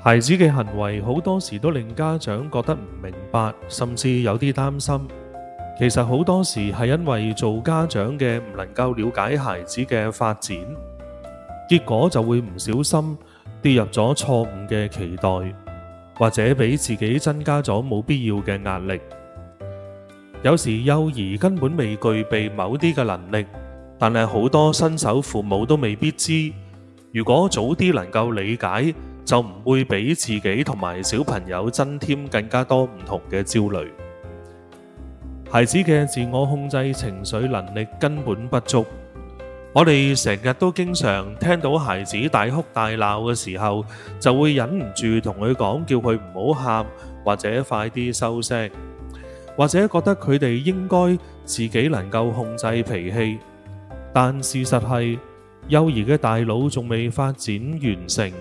孩子嘅行為好多時都令家長覺得唔明白，甚至有啲擔心。其實好多時係因為做家長嘅唔能夠了解孩子嘅發展，結果就會唔小心跌入咗錯誤嘅期待，或者俾自己增加咗冇必要嘅壓力。有時幼兒根本未具備某啲嘅能力，但係好多新手父母都未必知。如果早啲能夠理解，就唔會俾自己同埋小朋友增添更加多唔同嘅焦慮。孩子嘅自我控制情緒能力根本不足，我哋成日都經常聽到孩子大哭大鬧嘅時候，就會忍唔住同佢講，叫佢唔好喊，或者快啲收聲，或者覺得佢哋應該自己能夠控制脾氣。但事實係，幼兒嘅大腦仲未發展完成，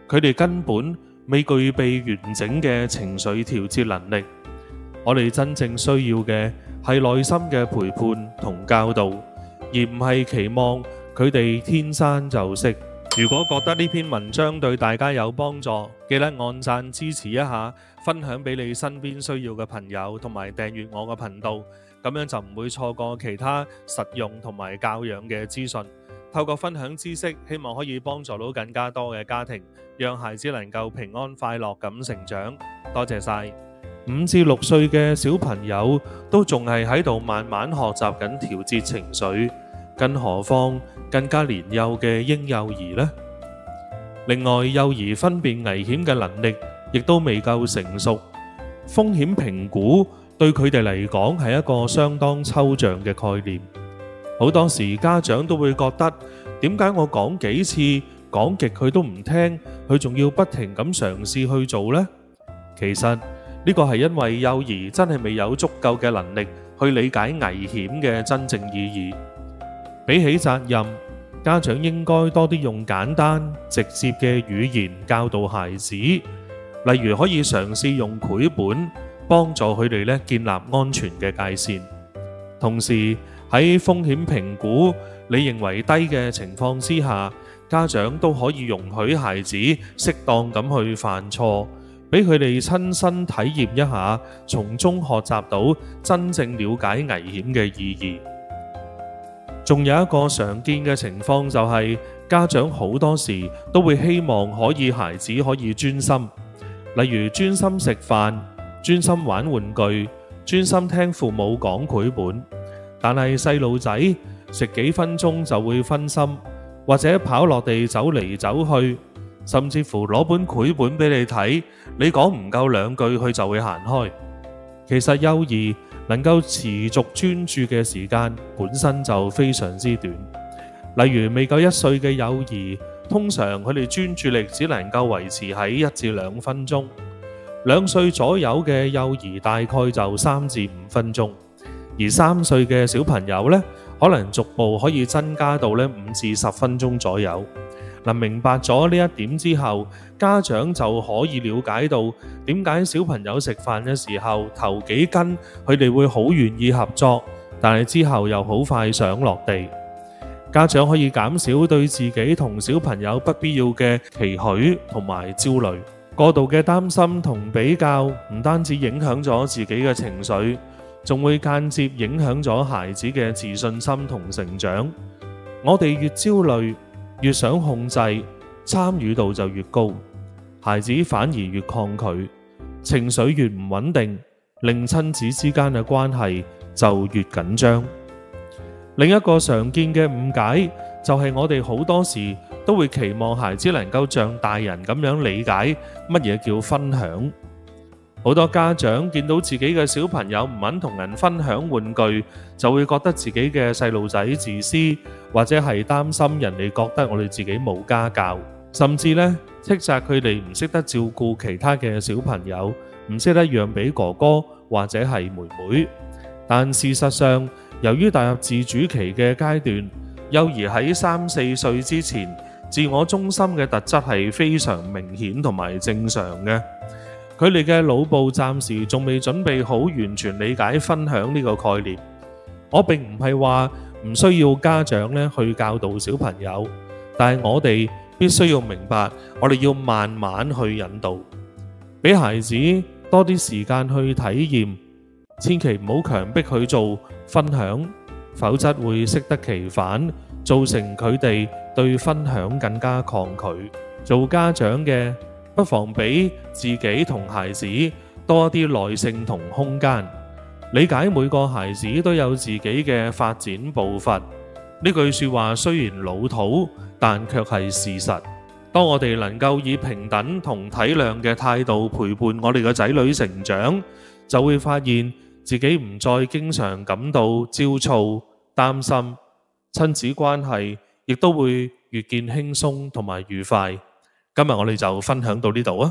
佢哋根本未具備完整嘅情緒調節能力。我哋真正需要嘅係內心嘅陪伴同教導，而唔係期望佢哋天生就識。如果覺得呢篇文章對大家有幫助，記得按讚支持一下，分享俾你身邊需要嘅朋友，同埋訂閱我嘅頻道，咁樣就唔會錯過其他實用同埋教養嘅資訊。透過分享知識，希望可以幫助到更加多嘅家庭，讓孩子能夠平安快樂咁成長。多謝晒。5至6歲嘅小朋友都仲係喺度慢慢學習緊調節情緒，更何況更加年幼嘅嬰幼兒呢？另外，幼兒分辨危險嘅能力亦都未夠成熟，風險評估對佢哋嚟講係一個相當抽象嘅概念。好多時家長都會覺得，點解我講幾次講極佢都唔聽，佢仲要不停咁嘗試去做呢？其實呢個係因為幼兒真係未有足夠嘅能力去理解危險嘅真正意義。比起責任，家長應該多啲用簡單直接嘅語言教導孩子，例如可以嘗試用繪本幫助佢哋建立安全嘅界線。同時喺風險評估你認為低嘅情況之下，家長都可以容許孩子適當咁去犯錯，俾佢哋親身體驗一下，從中學習到真正了解危險嘅意義。仲有一個常見嘅情況就係，家長好多時都會希望孩子可以專心，例如專心食飯、專心玩玩具、專心聽父母講繪本。但係細路仔食幾分鐘就會分心，或者跑落地走嚟走去，甚至乎攞本繪本俾你睇，你講唔夠2句佢就會行開。其實幼兒能夠持續專注嘅時間本身就非常之短。例如未夠1歲嘅幼兒，通常佢哋專注力只能夠維持喺1至2分鐘；2歲左右嘅幼兒大概就3至5分鐘。而3歲嘅小朋友呢，可能逐步可以增加到5至10分鐘左右。明白咗呢一點之後，家長就可以了解到點解小朋友食飯嘅時候頭幾斤佢哋會好願意合作，但係之後又好快想落地。家長可以減少對自己同小朋友不必要嘅期許同埋焦慮。過度嘅擔心同比較唔單止影響咗自己嘅情緒，仲會間接影響咗孩子嘅自信心同成長。我哋越焦慮，越想控制，參與度就越高，孩子反而越抗拒，情緒越唔穩定，令親子之間嘅關係就越緊張。另一個常見嘅誤解就係我哋好多時都會期望孩子能夠像大人咁樣理解乜嘢叫分享。好多家長見到自己嘅小朋友唔肯同人分享玩具，就會覺得自己嘅細路仔自私，或者係擔心人哋覺得我哋自己冇家教，甚至斥責佢哋唔識得照顧其他嘅小朋友，唔識得讓俾哥哥或者係妹妹。但事實上，由於踏入自主期嘅階段，幼兒喺3、4歲之前，自我中心嘅特質係非常明顯同埋正常嘅。佢哋嘅腦部暫時仲未準備好完全理解分享呢個概念。我並唔係話唔需要家長去教導小朋友，但係我哋必須要明白，我哋要慢慢去引導，俾孩子多啲時間去體驗，千祈唔好強迫佢做分享，否則會適得其反，造成佢哋對分享更加抗拒。做家長嘅不妨俾自己同孩子多啲耐性同空間，理解每個孩子都有自己嘅發展步伐。呢句說話雖然老土，但卻係事實。當我哋能夠以平等同體諒嘅態度陪伴我哋嘅仔女成長，就會發現自己唔再經常感到焦躁、擔心，親子關係亦都會越見輕鬆同埋愉快。今日我哋就分享到呢度啊！